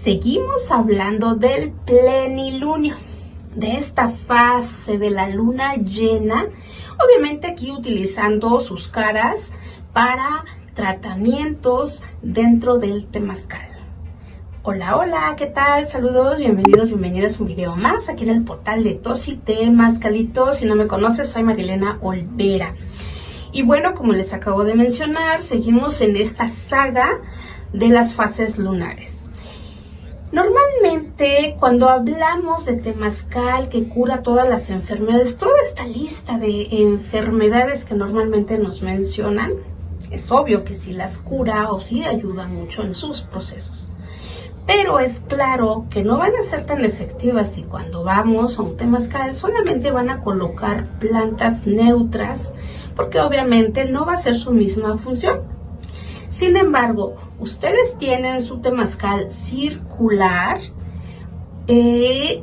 Seguimos hablando del plenilunio, de esta fase de la luna llena, obviamente aquí utilizando sus caras para tratamientos dentro del temazcal. Hola, hola, ¿qué tal? Saludos, bienvenidos, bienvenidas a un video más aquí en el portal de Tosi Temazcalito. Si no me conoces, soy Marilena Olvera. Y bueno, como les acabo de mencionar, seguimos en esta saga de las fases lunares. Normalmente, cuando hablamos de temazcal que cura todas las enfermedades, toda esta lista de enfermedades que normalmente nos mencionan, es obvio que sí las cura o sí ayuda mucho en sus procesos. Pero es claro que no van a ser tan efectivas si cuando vamos a un temazcal solamente van a colocar plantas neutras, porque obviamente no va a ser su misma función. Sin embargo, ustedes tienen su temazcal circular,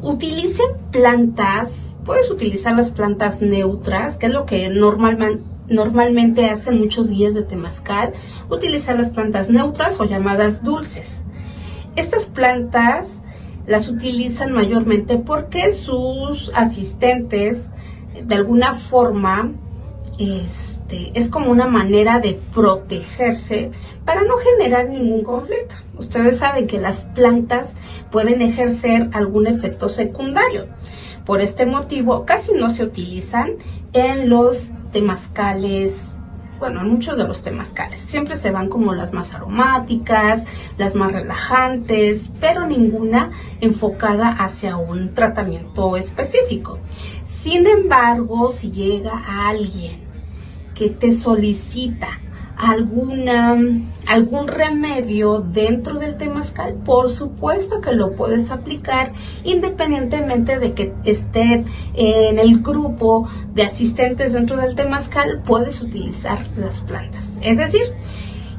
utilicen plantas, puedes utilizar las plantas neutras, que es lo que normalmente hacen muchos guías de temazcal, utilizar las plantas neutras o llamadas dulces. Estas plantas las utilizan mayormente porque sus asistentes, de alguna forma, es como una manera de protegerse para no generar ningún conflicto. Ustedes saben que las plantas pueden ejercer algún efecto secundario. Por este motivo, casi no se utilizan en los temazcales. Bueno, en muchos de los temazcales siempre se van como las más aromáticas, las más relajantes, pero ninguna enfocada hacia un tratamiento específico. Sin embargo, si llega alguien que te solicita algún remedio dentro del temazcal, por supuesto que lo puedes aplicar independientemente de que esté en el grupo de asistentes dentro del temazcal. Puedes utilizar las plantas, es decir,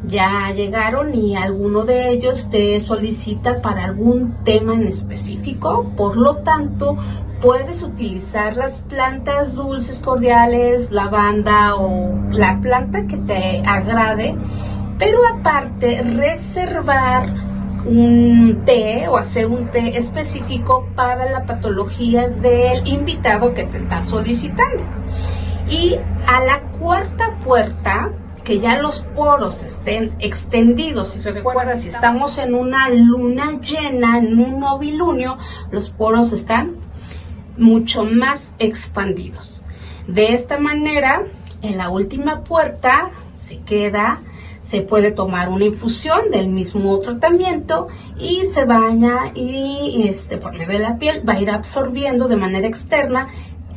ya llegaron y alguno de ellos te solicita para algún tema en específico, por lo tanto puedes utilizar las plantas dulces, cordiales, lavanda o la planta que te agrade, pero aparte reservar un té o hacer un té específico para la patología del invitado que te está solicitando. Y a la cuarta puerta, que ya los poros estén extendidos, y recuerda, si estamos en una luna llena, en un novilunio, los poros están mucho más expandidos. De esta manera, en la última puerta se puede tomar una infusión del mismo tratamiento y se baña y por medio de la piel va a ir absorbiendo de manera externa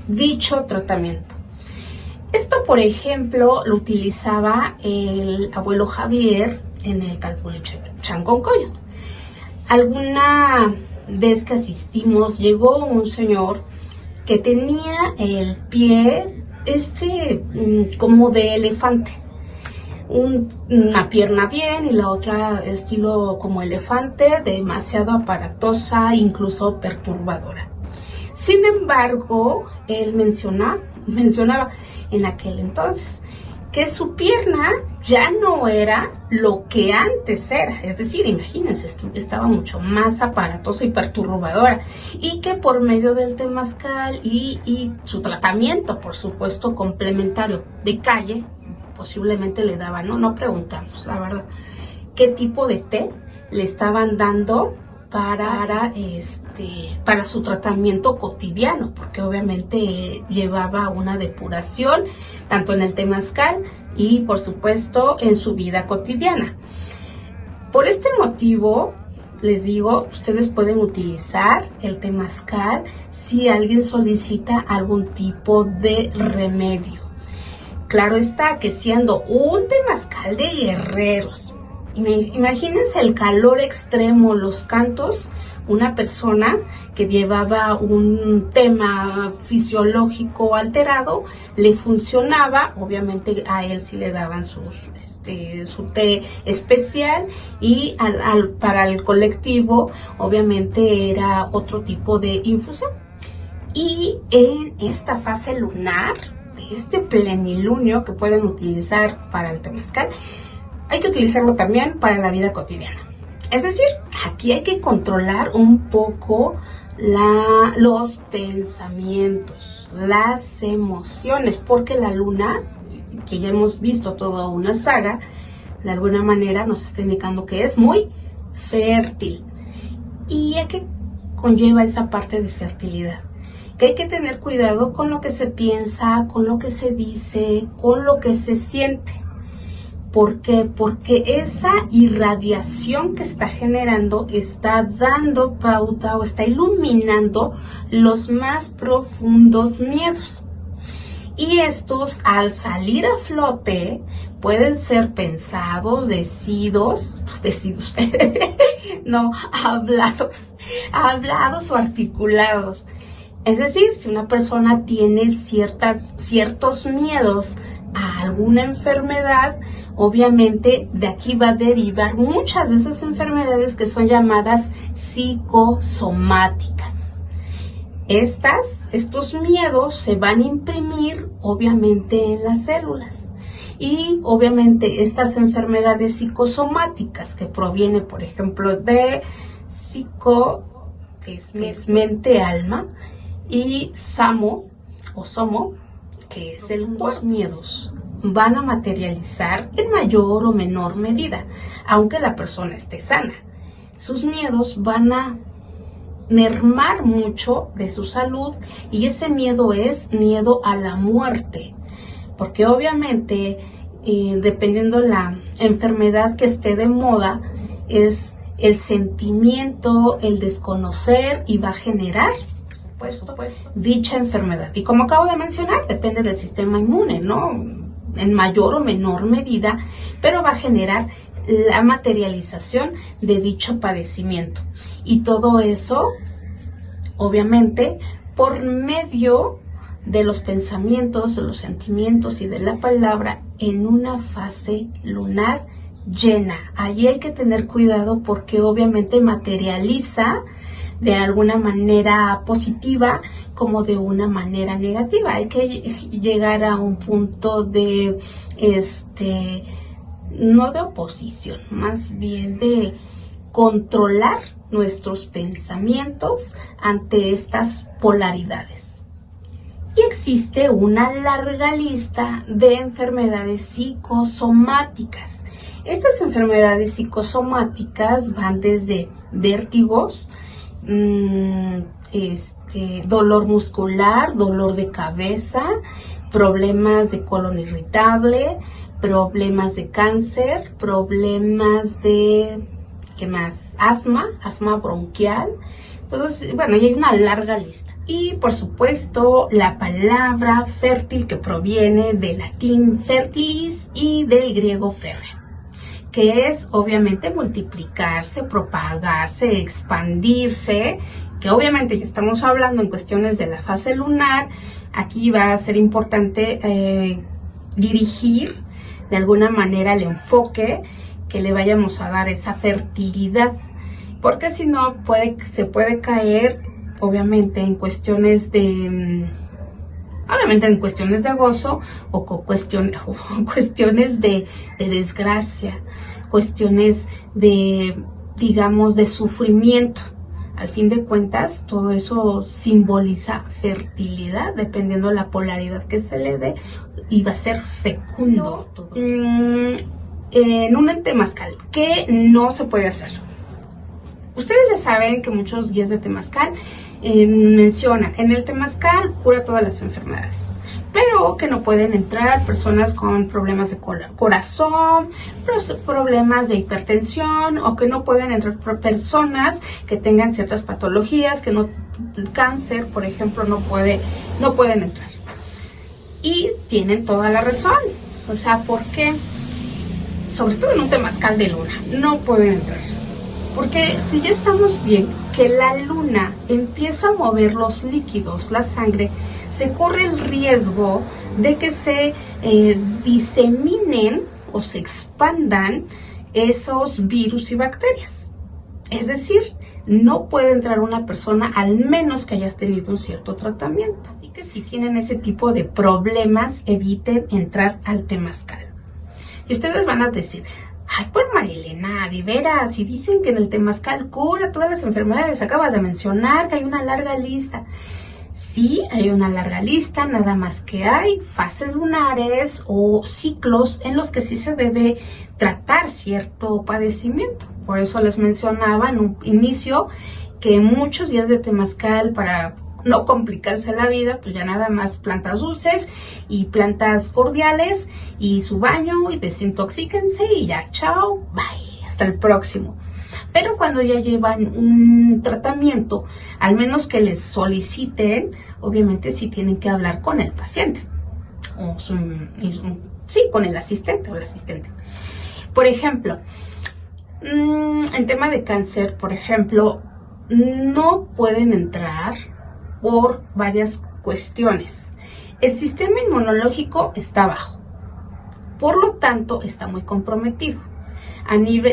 dicho tratamiento. Esto, por ejemplo, lo utilizaba el abuelo Javier en el Calpuliche Chanconcoyot. Alguna vez que asistimos, llegó un señor que tenía el pie como de elefante, una pierna bien y la otra estilo como elefante, demasiado aparatosa, incluso perturbadora. Sin embargo, él mencionaba en aquel entonces que su pierna ya no era lo que antes era, es decir, imagínense, estaba mucho más aparatosa y perturbadora, y que por medio del temazcal y su tratamiento, por supuesto, complementario de calle, posiblemente le daban, no preguntamos, la verdad, qué tipo de té le estaban dando para su tratamiento cotidiano, porque obviamente llevaba una depuración tanto en el temazcal y por supuesto en su vida cotidiana. Por este motivo, les digo, ustedes pueden utilizar el temazcal si alguien solicita algún tipo de remedio. Claro está que siendo un temazcal de guerreros, imagínense el calor extremo, los cantos, una persona que llevaba un tema fisiológico alterado, le funcionaba, obviamente a él sí le daban su té especial, y para el colectivo obviamente era otro tipo de infusión. Y en esta fase lunar, de este plenilunio que pueden utilizar para el temazcal, hay que utilizarlo también para la vida cotidiana. Es decir, aquí hay que controlar un poco los pensamientos, las emociones, porque la luna, que ya hemos visto toda una saga, de alguna manera nos está indicando que es muy fértil. ¿Y a qué conlleva esa parte de fertilidad? Que hay que tener cuidado con lo que se piensa, con lo que se dice, con lo que se siente. ¿Por qué? Porque esa irradiación que está generando está dando pauta o está iluminando los más profundos miedos. Y estos, al salir a flote, pueden ser pensados, no, hablados o articulados. Es decir, si una persona tiene ciertos miedos a alguna enfermedad, obviamente de aquí va a derivar muchas de esas enfermedades que son llamadas psicosomáticas. Estos miedos se van a imprimir obviamente en las células. Y obviamente estas enfermedades psicosomáticas que provienen, por ejemplo, de psico, que es mente, alma, y samo, que es el cuerpo. Los miedos van a materializar en mayor o menor medida, aunque la persona esté sana. Sus miedos van a mermar mucho de su salud, y ese miedo es miedo a la muerte, porque obviamente dependiendo la enfermedad que esté de moda, es el sentimiento, el desconocer, y va a generar dicha enfermedad. Y como acabo de mencionar, depende del sistema inmune, ¿no? En mayor o menor medida, pero va a generar la materialización de dicho padecimiento. Y todo eso, obviamente, por medio de los pensamientos, de los sentimientos y de la palabra en una fase lunar llena. Allí hay que tener cuidado porque obviamente materializa de alguna manera positiva como de una manera negativa. Hay que llegar a un punto de no de oposición, más bien de controlar nuestros pensamientos ante estas polaridades. Y existe una larga lista de enfermedades psicosomáticas. Estas enfermedades psicosomáticas van desde vértigos, dolor muscular, dolor de cabeza, problemas de colon irritable, problemas de cáncer, problemas de, ¿qué más? Asma bronquial. Entonces, bueno, hay una larga lista. Y por supuesto, la palabra fértil, que proviene del latín fertilis y del griego ferre, que es obviamente multiplicarse, propagarse, expandirse, que obviamente ya estamos hablando en cuestiones de la fase lunar. Aquí va a ser importante dirigir de alguna manera el enfoque que le vayamos a dar esa fertilidad, porque si no se puede caer obviamente en cuestiones de gozo o cuestiones de desgracia, cuestiones de, digamos, de sufrimiento. Al fin de cuentas, todo eso simboliza fertilidad, dependiendo de la polaridad que se le dé, y va a ser fecundo. En un temazcal, ¿qué no se puede hacer? Ustedes ya saben que muchos guías de temazcal mencionan, en el temazcal cura todas las enfermedades, pero que no pueden entrar personas con problemas de corazón, problemas de hipertensión, o que no pueden entrar personas que tengan ciertas patologías, que no, cáncer, por ejemplo, no pueden entrar. Y tienen toda la razón. O sea, ¿por qué? Sobre todo en un temazcal de luna, no pueden entrar. Porque si ya estamos viendo que la luna empieza a mover los líquidos, la sangre, se corre el riesgo de que se diseminen o se expandan esos virus y bacterias. Es decir, no puede entrar una persona al menos que haya tenido un cierto tratamiento. Así que si tienen ese tipo de problemas, eviten entrar al temazcal. Y ustedes van a decir, Ay, pues Marilena, de veras, si dicen que en el temazcal cura todas las enfermedades, acabas de mencionar que hay una larga lista. Sí, hay una larga lista, nada más que hay fases lunares o ciclos en los que sí se debe tratar cierto padecimiento. Por eso les mencionaba en un inicio que muchos días de temazcal, para no complicarse la vida, pues ya nada más plantas dulces y plantas cordiales y su baño y desintoxíquense y ya, chao, bye, hasta el próximo. Pero cuando ya llevan un tratamiento, al menos que les soliciten, obviamente sí tienen que hablar con el paciente, con el asistente o la asistente. Por ejemplo, en tema de cáncer, por ejemplo, no pueden entrar por varias cuestiones. El sistema inmunológico está bajo, por lo tanto está muy comprometido.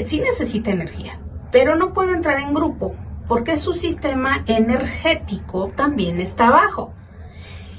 Sí necesita energía, pero no puede entrar en grupo porque su sistema energético también está bajo.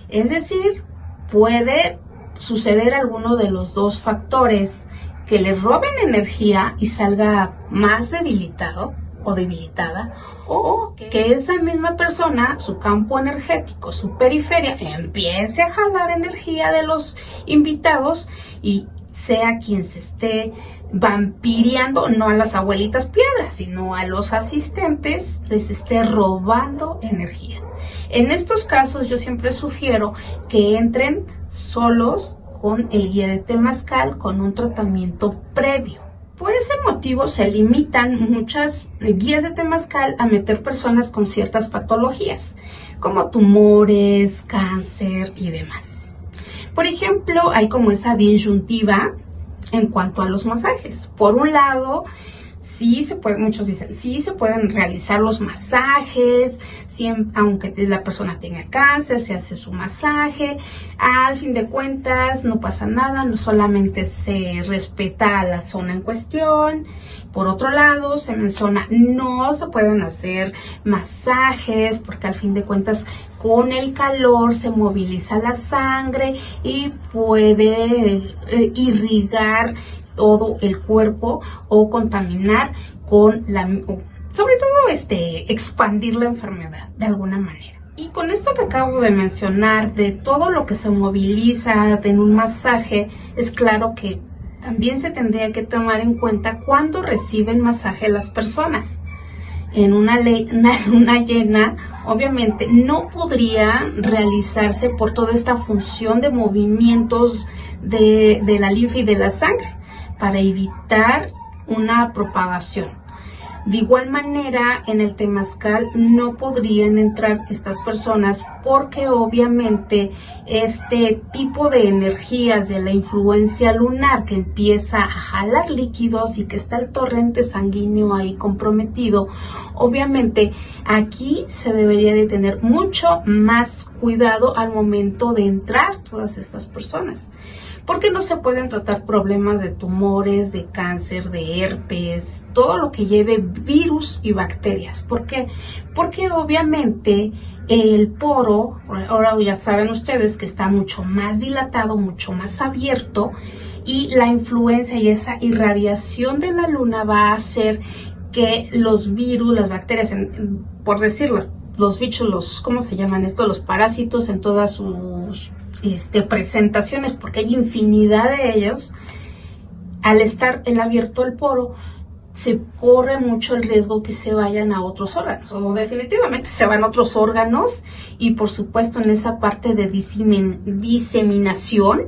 Es decir, puede suceder alguno de los dos factores, que le roben energía y salga más debilitado o debilitada, o que esa misma persona, su campo energético, su periferia, empiece a jalar energía de los invitados y sea quien se esté vampiriando, no a las abuelitas piedras, sino a los asistentes, les esté robando energía. En estos casos yo siempre sugiero que entren solos con el guía de temazcal, con un tratamiento previo. Por ese motivo se limitan muchas guías de temazcal a meter personas con ciertas patologías, como tumores, cáncer y demás. Por ejemplo, hay como esa disyuntiva en cuanto a los masajes. Por un lado, sí se puede, muchos dicen, sí se pueden realizar los masajes, aunque la persona tenga cáncer, se hace su masaje. Al fin de cuentas, no pasa nada, no solamente se respeta la zona en cuestión. Por otro lado, se menciona, no se pueden hacer masajes porque al fin de cuentas con el calor se moviliza la sangre y puede irrigar todo el cuerpo o contaminar sobre todo expandir la enfermedad de alguna manera. Y con esto que acabo de mencionar, de todo lo que se moviliza en un masaje, es claro que también se tendría que tomar en cuenta cuando reciben masaje las personas. En una luna llena, obviamente, no podría realizarse por toda esta función de movimientos de la linfa y de la sangre para evitar una propagación. De igual manera, en el temazcal no podrían entrar estas personas porque obviamente este tipo de energías de la influencia lunar que empieza a jalar líquidos y que está el torrente sanguíneo ahí comprometido, obviamente aquí se debería de tener mucho más cuidado al momento de entrar todas estas personas. Porque no se pueden tratar problemas de tumores, de cáncer, de herpes, todo lo que lleve virus y bacterias. ¿Por qué? Porque obviamente el poro, ahora ya saben ustedes que está mucho más dilatado, mucho más abierto, y la influencia y esa irradiación de la luna va a hacer que los virus, las bacterias, por decirlo, los bichos, ¿cómo se llaman esto? Los parásitos en todas sus presentaciones, porque hay infinidad de ellos. Al estar abierto el poro, se corre mucho el riesgo que se vayan a otros órganos, o definitivamente se van a otros órganos, y por supuesto en esa parte de diseminación,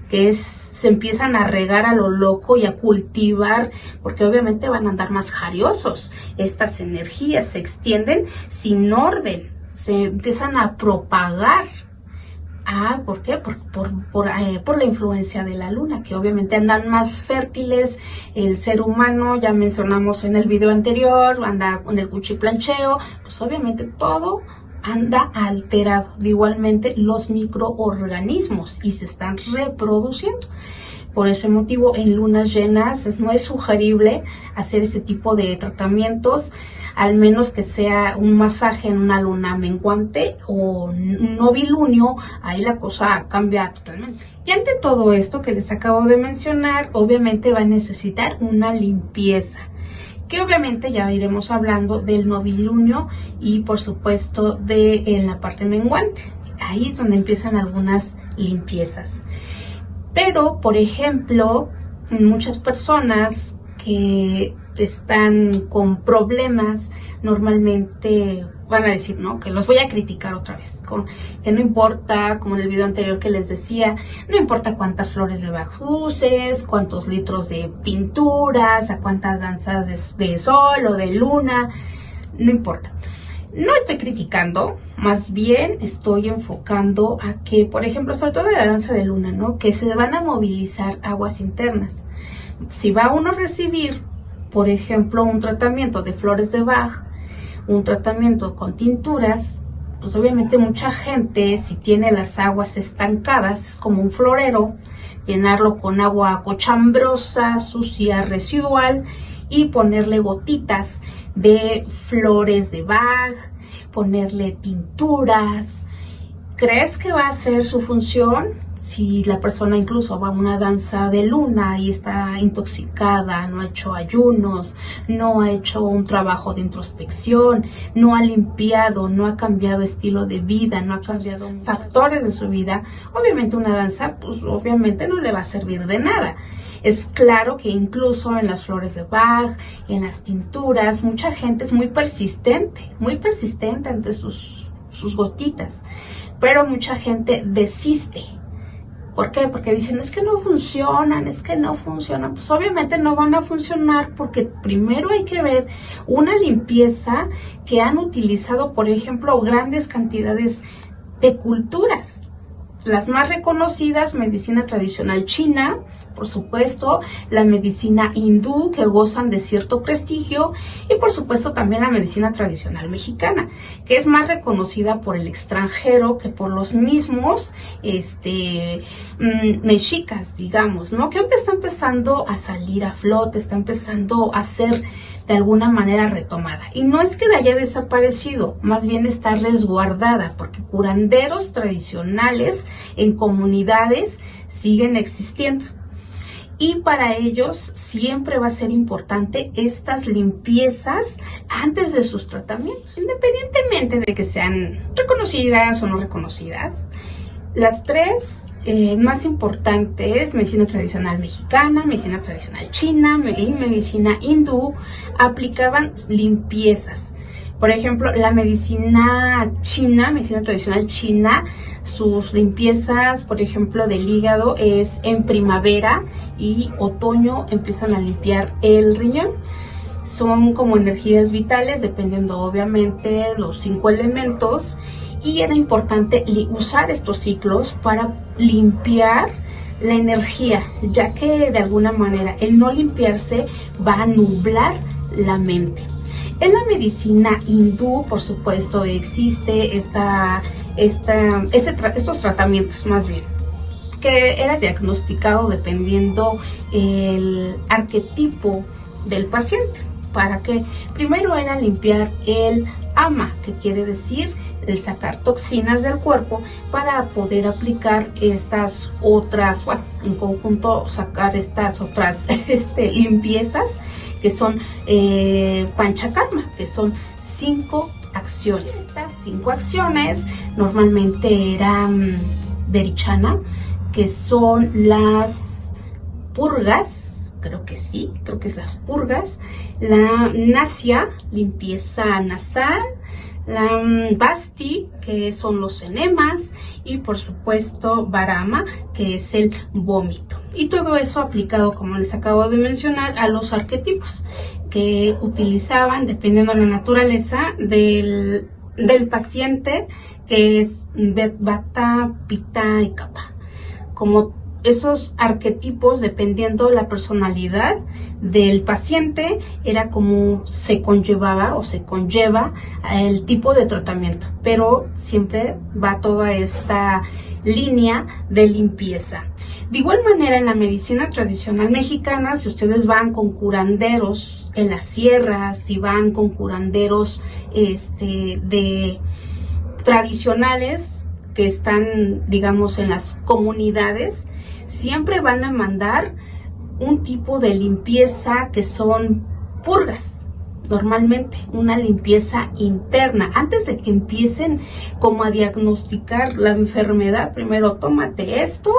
que se empiezan a regar a lo loco y a cultivar, porque obviamente van a andar más jariosos. Estas energías se extienden sin orden, se empiezan a propagar. ¿Por qué? Por la influencia de la luna, que obviamente andan más fértiles. El ser humano, ya mencionamos en el video anterior, anda con el cuchiplancheo, pues obviamente todo anda alterado. De igualmente los microorganismos y se están reproduciendo. Por ese motivo, en lunas llenas no es sugerible hacer este tipo de tratamientos, al menos que sea un masaje en una luna menguante o un novilunio. Ahí la cosa cambia totalmente. Y ante todo esto que les acabo de mencionar, obviamente va a necesitar una limpieza, que obviamente ya iremos hablando del novilunio y por supuesto en la parte menguante. Ahí es donde empiezan algunas limpiezas. Pero, por ejemplo, muchas personas que están con problemas normalmente van a decir, ¿no?, que los voy a criticar otra vez, que no importa, como en el video anterior que les decía, no importa cuántas flores de Bach uses, cuántos litros de pinturas, a cuántas danzas de sol o de luna, no importa. No estoy criticando, más bien estoy enfocando a que, por ejemplo, sobre todo de la danza de luna, ¿no?, que se van a movilizar aguas internas. Si va uno a recibir, por ejemplo, un tratamiento de flores de Bach, un tratamiento con tinturas, pues obviamente mucha gente, si tiene las aguas estancadas, es como un florero, llenarlo con agua cochambrosa, sucia, residual, y ponerle gotitas de flores de Bach, ponerle tinturas. ¿Crees que va a hacer su función? Si la persona incluso va a una danza de luna y está intoxicada, no ha hecho ayunos, no ha hecho un trabajo de introspección, no ha limpiado, no ha cambiado estilo de vida, no ha cambiado factores de su vida, obviamente una danza, pues obviamente no le va a servir de nada. Es claro que incluso en las flores de Bach, en las tinturas, mucha gente es muy persistente ante sus gotitas, pero mucha gente desiste. ¿Por qué? Porque dicen, es que no funcionan. Pues obviamente no van a funcionar porque primero hay que ver una limpieza que han utilizado, por ejemplo, grandes cantidades de culturas. Las más reconocidas, medicina tradicional china, por supuesto, la medicina hindú, que gozan de cierto prestigio, y por supuesto también la medicina tradicional mexicana, que es más reconocida por el extranjero que por los mismos mexicas, digamos, ¿no? Que ahorita está empezando a salir a flote, está empezando a ser de alguna manera retomada. Y no es que haya desaparecido, más bien está resguardada, porque curanderos tradicionales en comunidades siguen existiendo. Y para ellos siempre va a ser importante estas limpiezas antes de sus tratamientos, independientemente de que sean reconocidas o no reconocidas. Las tres más importantes, medicina tradicional mexicana, medicina tradicional china y medicina hindú, aplicaban limpiezas. Por ejemplo, la medicina china, medicina tradicional china, sus limpiezas, por ejemplo, del hígado es en primavera y otoño empiezan a limpiar el riñón. Son como energías vitales, dependiendo obviamente los 5 elementos, y era importante usar estos ciclos para limpiar la energía, ya que de alguna manera el no limpiarse va a nublar la mente. En la medicina hindú, por supuesto, existe estos tratamientos, más bien, que era diagnosticado dependiendo el arquetipo del paciente. Para que primero era limpiar el ama, que quiere decir el sacar toxinas del cuerpo para poder aplicar estas otras, bueno, en conjunto sacar estas otras limpiezas, que son panchakarma, que son 5 acciones. Estas 5 acciones normalmente eran derichana, que son las purgas, creo que es las purgas, la nasya, limpieza nasal, la basti, que son los enemas, y por supuesto varama, que es el vómito. Y todo eso aplicado, como les acabo de mencionar, a los arquetipos que utilizaban dependiendo de la naturaleza del paciente, que es Vata, Pitta y Kapha. Como esos arquetipos, dependiendo la personalidad del paciente, era como se conllevaba o se conlleva el tipo de tratamiento, pero siempre va toda esta línea de limpieza. De igual manera, en la medicina tradicional mexicana, si ustedes van con curanderos en las sierras, si van con curanderos de tradicionales que están, digamos, en las comunidades, siempre van a mandar un tipo de limpieza que son purgas, normalmente una limpieza interna. Antes de que empiecen como a diagnosticar la enfermedad, primero tómate esto,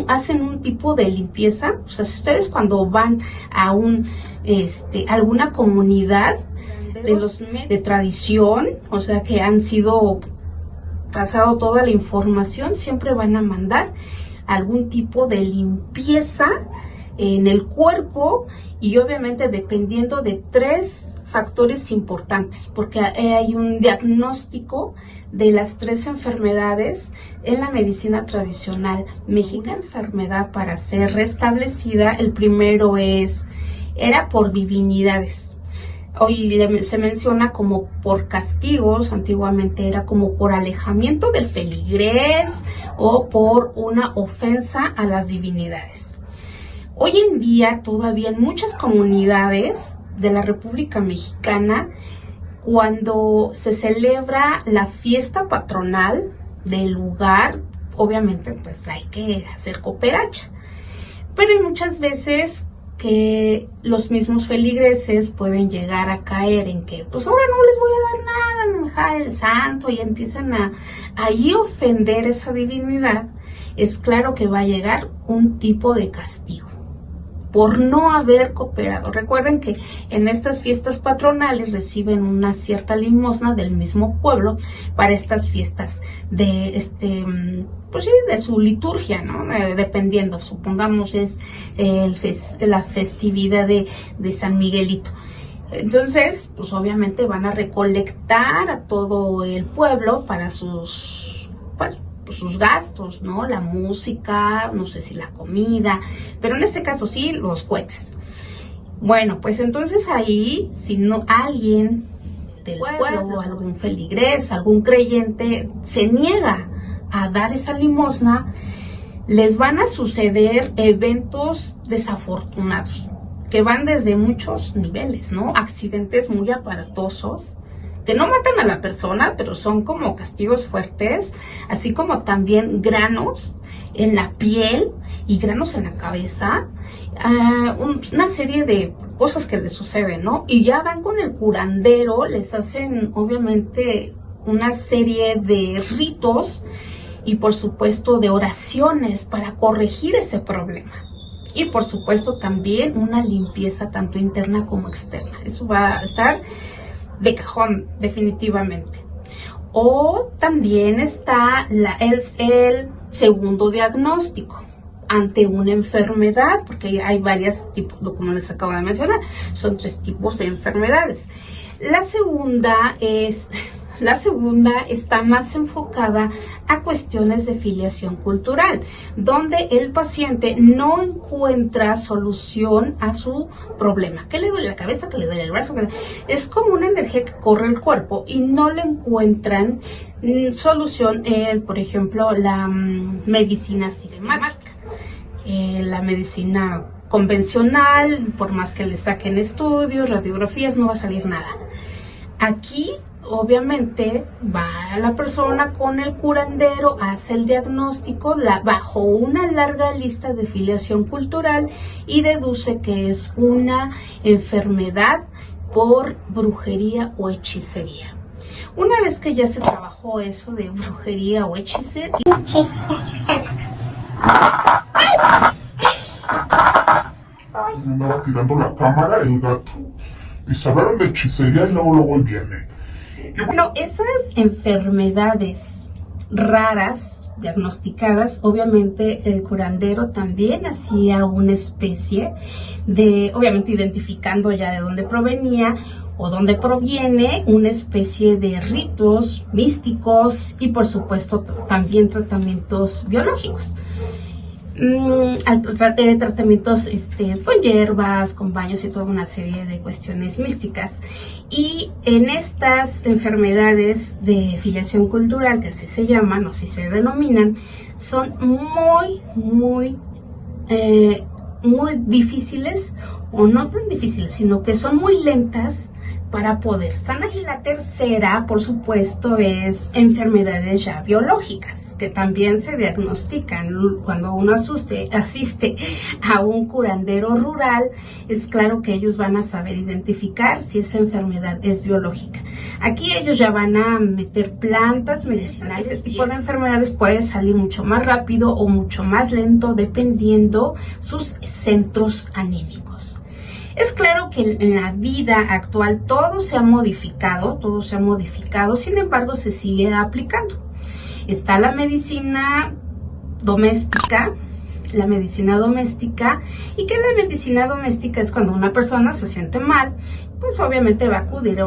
hacen un tipo de limpieza. O sea, si ustedes cuando van a alguna comunidad de tradición, o sea, que han sido pasado toda la información, siempre van a mandar algún tipo de limpieza en el cuerpo, y obviamente dependiendo de 3 factores importantes, porque hay un diagnóstico de las 3 enfermedades en la medicina tradicional mexicana. Una enfermedad para ser restablecida, el primero era por divinidades. Hoy se menciona como por castigos, antiguamente era como por alejamiento del feligrés o por una ofensa a las divinidades. Hoy en día todavía en muchas comunidades de la República Mexicana, cuando se celebra la fiesta patronal del lugar, obviamente pues hay que hacer cooperacha, pero hay muchas veces que los mismos feligreses pueden llegar a caer en que pues ahora no les voy a dar nada, no dejar el santo, y empiezan a ahí ofender esa divinidad. Es claro que va a llegar un tipo de castigo por no haber cooperado. Recuerden que en estas fiestas patronales reciben una cierta limosna del mismo pueblo para estas fiestas de pues sí, de su liturgia, ¿no? Dependiendo, supongamos es la festividad de San Miguelito. Entonces, pues obviamente van a recolectar a todo el pueblo para sus gastos, ¿no? La música, no sé si la comida, pero en este caso sí, los cohetes. Bueno, pues entonces ahí, si no alguien del pueblo, algún feligrés, algún creyente, se niega a dar esa limosna, les van a suceder eventos desafortunados, que van desde muchos niveles, ¿no? Accidentes muy aparatosos, que no matan a la persona, pero son como castigos fuertes, así como también granos en la piel y granos en la cabeza, una serie de cosas que les suceden, ¿no? Y ya van con el curandero, les hacen obviamente una serie de ritos y por supuesto de oraciones para corregir ese problema. Y por supuesto también una limpieza tanto interna como externa. Eso va a estar de cajón, definitivamente. O también está el segundo diagnóstico ante una enfermedad, porque hay varios tipos, como les acabo de mencionar, son 3 tipos de enfermedades. La segunda está más enfocada a cuestiones de filiación cultural, donde el paciente no encuentra solución a su problema. ¿Qué le duele la cabeza? ¿Qué le duele el brazo? Es como una energía que corre el cuerpo y no le encuentran solución, por ejemplo, la medicina sistemática. La medicina convencional, por más que le saquen estudios, radiografías, no va a salir nada. Aquí obviamente va la persona con el curandero, hace el diagnóstico bajo una larga lista de filiación cultural y deduce que es una enfermedad por brujería o hechicería. Una vez que ya se trabajó eso de brujería o hechicería, me andaba tirando la cámara el gato. Y se hablaron de hechicería y luego viene. Bueno, esas enfermedades raras diagnosticadas, obviamente el curandero también hacía una especie de, obviamente identificando ya de dónde provenía o dónde proviene, una especie de ritos místicos y por supuesto también tratamientos biológicos. tratamientos con hierbas, con baños y toda una serie de cuestiones místicas. Y en estas enfermedades de filiación cultural, que así se llaman o así se denominan, son muy difíciles, o no tan difíciles, sino que son muy lentas para poder sanar. Y la tercera, por supuesto, es enfermedades ya biológicas, que también se diagnostican cuando uno asiste a un curandero rural. Es claro que ellos van a saber identificar si esa enfermedad es biológica. Aquí ellos ya van a meter plantas medicinales. Este tipo de enfermedades puede salir mucho más rápido o mucho más lento dependiendo sus centros anímicos. Es claro que en la vida actual todo se ha modificado, sin embargo se sigue aplicando. Está la medicina doméstica, y que la medicina doméstica es cuando una persona se siente mal, pues obviamente va a acudir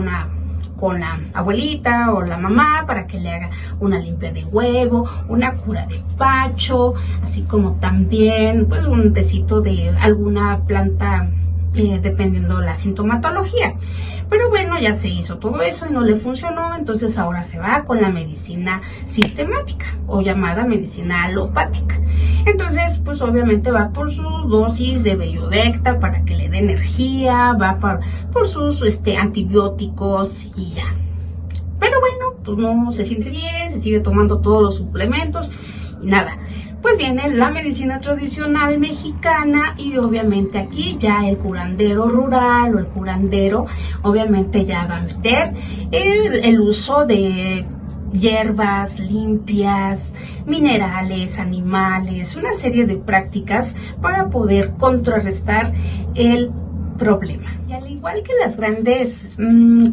con la abuelita o la mamá para que le haga una limpia de huevo, una cura de pacho, así como también pues un tecito de alguna planta, dependiendo la sintomatología. Pero bueno, ya se hizo todo eso y no le funcionó, entonces ahora se va con la medicina sistemática o llamada medicina alopática. Entonces, pues obviamente va por sus dosis de Bellodecta para que le dé energía, va por sus antibióticos y ya. Pero bueno, pues no se siente bien, se sigue tomando todos los suplementos y nada. Pues viene la medicina tradicional mexicana y obviamente aquí ya el curandero rural o el curandero obviamente ya va a meter el uso de hierbas limpias, minerales, animales, una serie de prácticas para poder contrarrestar el problema. Y al igual que las grandes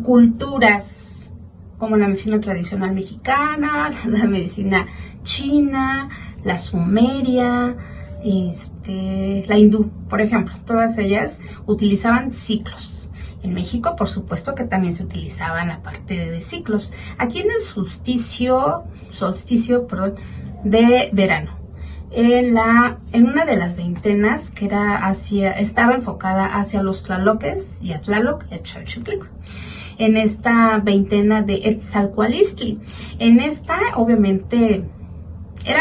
culturas como la medicina tradicional mexicana, la medicina china, la sumeria, la hindú, por ejemplo, todas ellas utilizaban ciclos. En México, por supuesto que también se utilizaban la parte de ciclos. Aquí en el solsticio de verano, en una de las veintenas que estaba enfocada hacia los tlaloques y a Tlaloc y a Chalchiclic. En esta veintena de Etzalcoalistli. En esta, obviamente,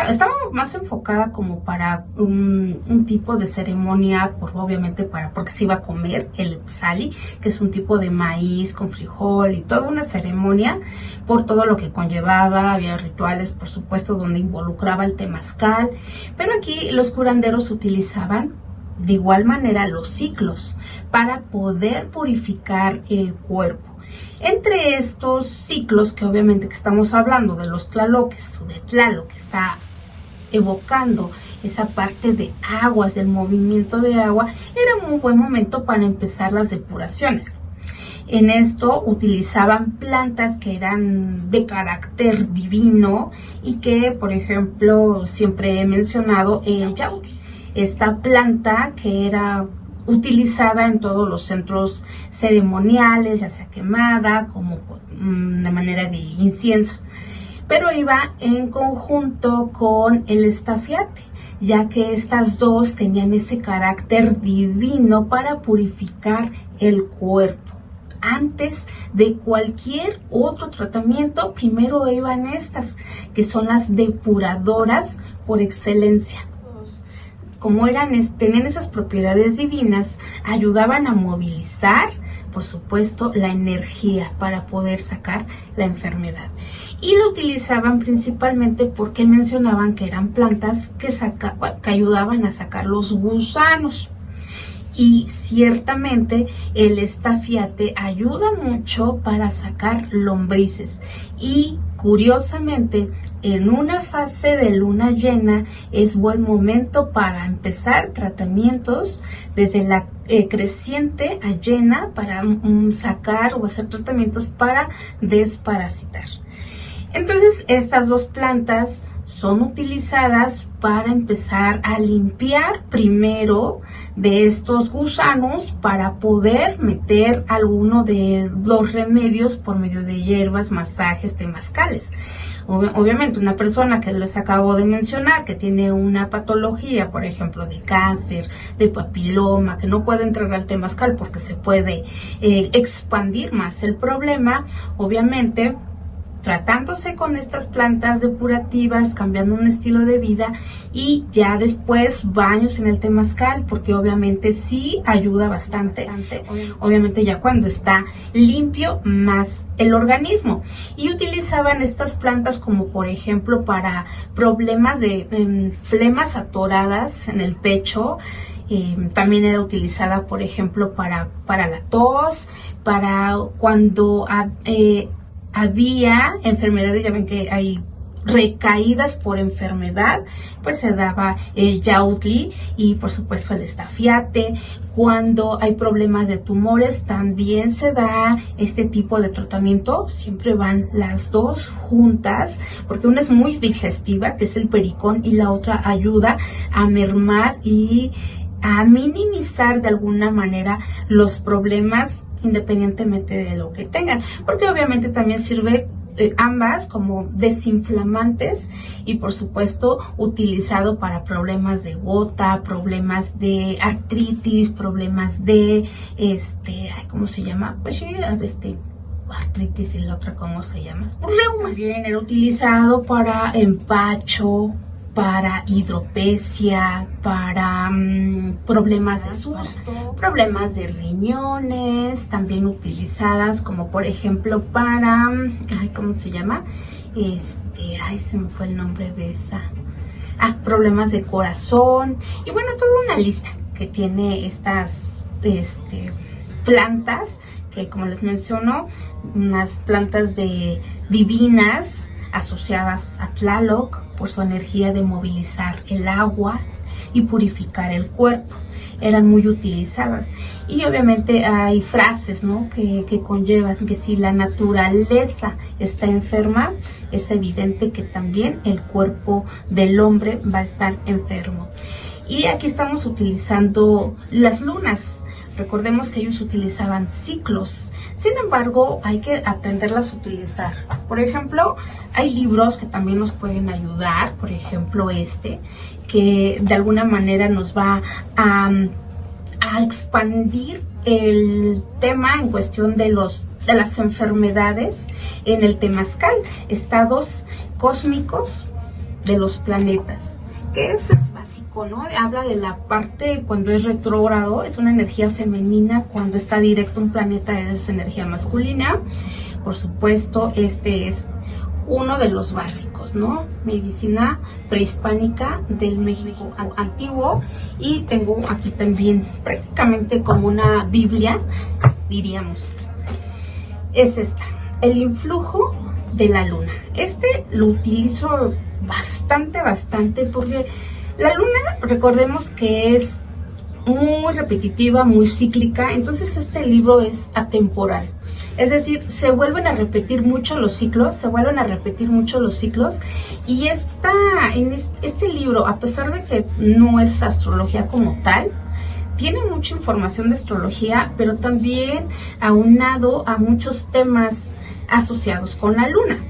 estaba más enfocada como para un tipo de ceremonia, porque se iba a comer el etzali, que es un tipo de maíz con frijol y toda una ceremonia por todo lo que conllevaba. Había rituales, por supuesto, donde involucraba el temazcal, pero aquí los curanderos utilizaban de igual manera los ciclos para poder purificar el cuerpo. Entre estos ciclos, que obviamente que estamos hablando de los tlaloques o de Tlaloc, que está evocando esa parte de aguas, del movimiento de agua, era un buen momento para empezar las depuraciones. En esto utilizaban plantas que eran de carácter divino y que, por ejemplo, siempre he mencionado el yauque. Esta planta que era utilizada en todos los centros ceremoniales, ya sea quemada, como de manera de incienso, pero iba en conjunto con el estafiate, ya que estas dos tenían ese carácter divino para purificar el cuerpo. Antes de cualquier otro tratamiento, primero iban estas, que son las depuradoras por excelencia. Como tenían esas propiedades divinas, ayudaban a movilizar, por supuesto, la energía para poder sacar la enfermedad. Y lo utilizaban principalmente porque mencionaban que eran plantas que ayudaban a sacar los gusanos. Y ciertamente el estafiate ayuda mucho para sacar lombrices. Y curiosamente, en una fase de luna llena es buen momento para empezar tratamientos desde la creciente a llena para sacar o hacer tratamientos para desparasitar. Entonces, estas dos plantas son utilizadas para empezar a limpiar primero de estos gusanos para poder meter alguno de los remedios por medio de hierbas, masajes, temazcales. Obviamente una persona que les acabo de mencionar que tiene una patología, por ejemplo de cáncer, de papiloma, que no puede entrar al temazcal porque se puede expandir más el problema, obviamente tratándose con estas plantas depurativas, cambiando un estilo de vida y ya después baños en el temazcal, porque obviamente sí ayuda bastante, obviamente ya cuando está limpio más el organismo. Y utilizaban estas plantas como por ejemplo para problemas de flemas atoradas en el pecho. También era utilizada por ejemplo para la tos, para cuando había enfermedades, ya ven que hay recaídas por enfermedad, pues se daba el yautli y por supuesto el estafiate. Cuando hay problemas de tumores también se da este tipo de tratamiento, siempre van las dos juntas, porque una es muy digestiva, que es el pericón, y la otra ayuda a mermar y a minimizar de alguna manera los problemas independientemente de lo que tengan, porque obviamente también sirve ambas como desinflamantes y por supuesto utilizado para problemas de gota, problemas de artritis, problemas de ¿cómo se llama? Pues sí, artritis, y la otra ¿cómo se llama? Reumas. También era utilizado para empacho, para hidropecia, para problemas de susto, problemas de riñones, también utilizadas como por ejemplo para, ¿cómo se llama? Se me fue el nombre de esa. Problemas de corazón, y bueno, toda una lista que tiene estas plantas, que como les menciono, unas plantas divinas, asociadas a Tlaloc por su energía de movilizar el agua y purificar el cuerpo. Eran muy utilizadas. Y obviamente hay frases, ¿no?, que conllevan que si la naturaleza está enferma, es evidente que también el cuerpo del hombre va a estar enfermo. Y aquí estamos utilizando las lunas. Recordemos que ellos utilizaban ciclos. Sin embargo, hay que aprenderlas a utilizar. Por ejemplo, hay libros que también nos pueden ayudar. Por ejemplo, que de alguna manera nos va a expandir el tema en cuestión de las enfermedades en el temazcal. Estados cósmicos de los planetas. Que es básico, ¿no? Habla de la parte cuando es retrógrado, es una energía femenina, cuando está directo un planeta es energía masculina. Por supuesto, este es uno de los básicos, ¿no? Medicina prehispánica del México antiguo, y tengo aquí también prácticamente como una Biblia, diríamos. Es esta, el influjo de la luna. Lo utilizo bastante, porque la luna, recordemos que es muy repetitiva, muy cíclica, entonces este libro es atemporal. Es decir, se vuelven a repetir mucho los ciclos, y en este libro, a pesar de que no es astrología como tal, tiene mucha información de astrología, pero también aunado a muchos temas asociados con la luna.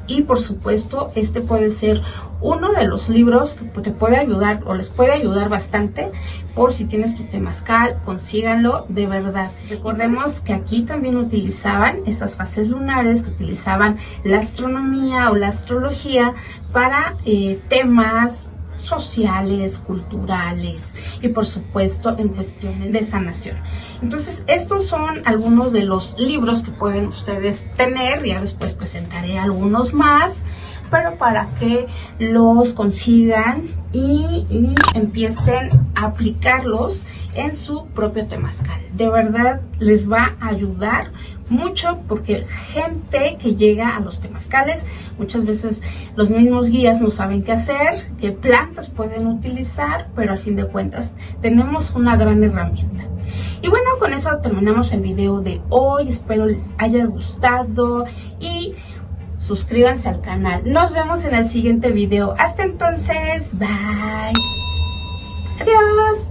Y por supuesto, puede ser uno de los libros que te puede ayudar o les puede ayudar bastante. Por si tienes tu temazcal, consíganlo de verdad. Recordemos que aquí también utilizaban esas fases lunares, que utilizaban la astronomía o la astrología para temas sociales, culturales y por supuesto en cuestiones de sanación. Entonces estos son algunos de los libros que pueden ustedes tener, ya después presentaré algunos más, pero para que los consigan y empiecen a aplicarlos en su propio temazcal. De verdad les va a ayudar mucho, porque gente que llega a los temazcales, muchas veces los mismos guías no saben qué hacer, qué plantas pueden utilizar, pero al fin de cuentas tenemos una gran herramienta. Y bueno, con eso terminamos el video de hoy. Espero les haya gustado y suscríbanse al canal. Nos vemos en el siguiente video. Hasta entonces, bye. Adiós.